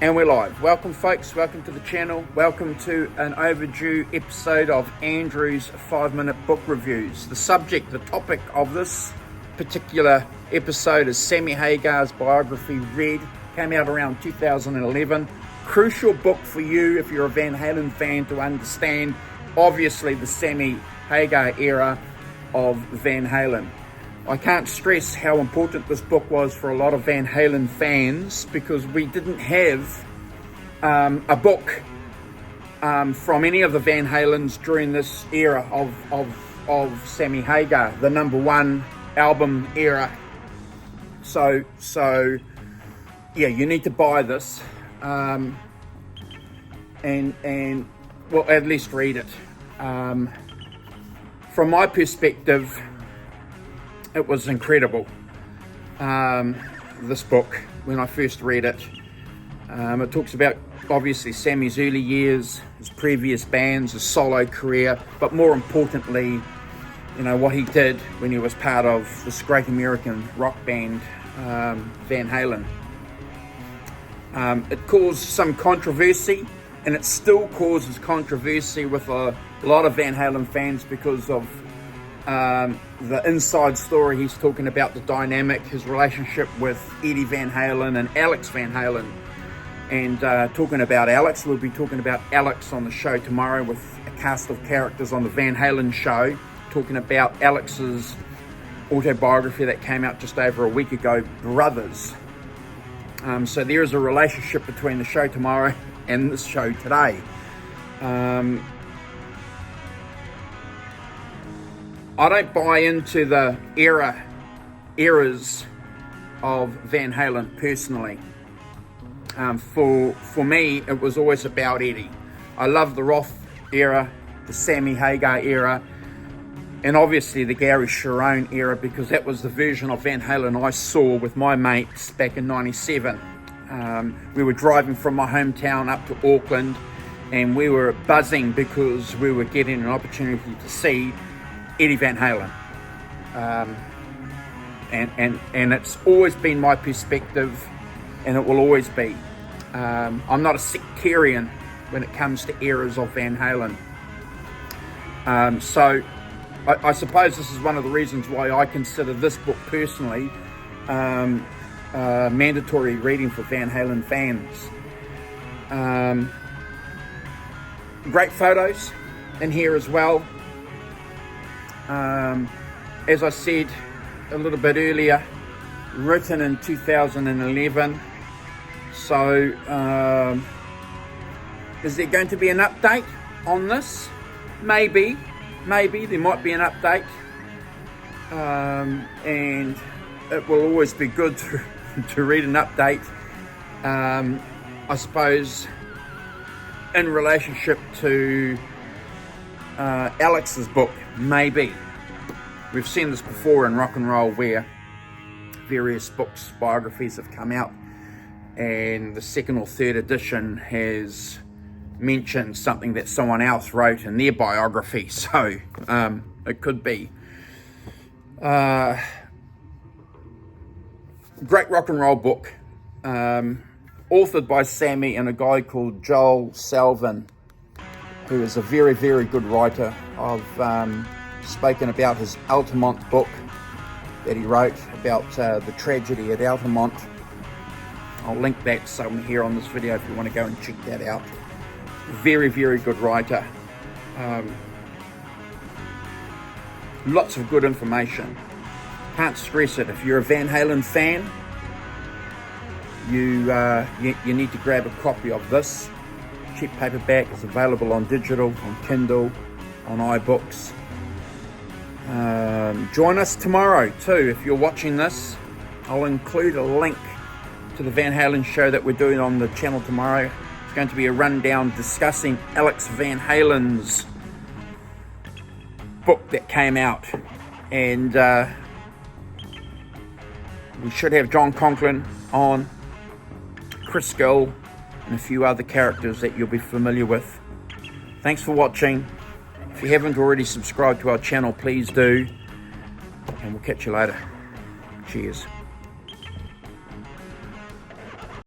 And we're live. Welcome folks, welcome to the channel. Welcome to an overdue episode of Andrew's 5-minute book reviews. The subject, the topic of this particular episode is Sammy Hagar's biography, Red. Came out around 2011. Crucial book for you if you're a Van Halen fan to understand, obviously, the Sammy Hagar era of Van Halen. I can't stress how important this book was for a lot of Van Halen fans because we didn't have a book from any of the Van Halens during this era of Sammy Hagar, the #1 album era. So yeah, you need to buy this and well, at least read it. From my perspective, it was incredible, this book, when I first read it. It talks about, obviously, Sammy's early years, his previous bands, his solo career, but more importantly, you know, what he did when he was part of this great American rock band, Van Halen. It caused some controversy, and it still causes controversy with a lot of Van Halen fans because of the inside story. He's talking about the dynamic, his relationship with Eddie Van Halen and Alex Van Halen. And talking about Alex, we'll be talking about Alex on the show tomorrow with a cast of characters on the Van Halen show, talking about Alex's autobiography that came out just over a week ago, Brothers. So there is a relationship between the show tomorrow and this show today. I don't buy into the eras of Van Halen personally. For me, it was always about Eddie. I love the Roth era, the Sammy Hagar era, and obviously the Gary Cherone era, because that was the version of Van Halen I saw with my mates back in '97. We were driving from my hometown up to Auckland, and we were buzzing because we were getting an opportunity to see Eddie Van Halen. And it's always been my perspective, and it will always be. I'm not a sectarian when it comes to eras of Van Halen. So I suppose this is one of the reasons why I consider this book personally mandatory reading for Van Halen fans. Great photos in here as well. As I said a little bit earlier, written in 2011. So, is there going to be an update on this? Maybe there might be an update, and it will always be good to read an update. I suppose in relationship to Alex's book, maybe. We've seen this before in rock and roll where various books, biographies have come out, and the second or third edition has mentioned something that someone else wrote in their biography. So it could be. Great rock and roll book, authored by Sammy and a guy called Joel Selvin, who is a very, very good writer. I've spoken about his Altamont book that he wrote about the tragedy at Altamont. I'll link that somewhere here on this video if you want to go and check that out. Very, very good writer. Lots of good information. Can't stress it. If you're a Van Halen fan, you need to grab a copy of this. Cheap paperback is available on digital, on Kindle, on iBooks. Join us tomorrow too. If you're watching this, I'll include a link to the Van Halen show that we're doing on the channel tomorrow. It's going to be a rundown discussing Alex Van Halen's book that came out, and we should have John Conklin on, Chris Gill, and a few other characters that you'll be familiar with. Thanks for watching. If you haven't already subscribed to our channel, please do, and we'll catch you later. Cheers.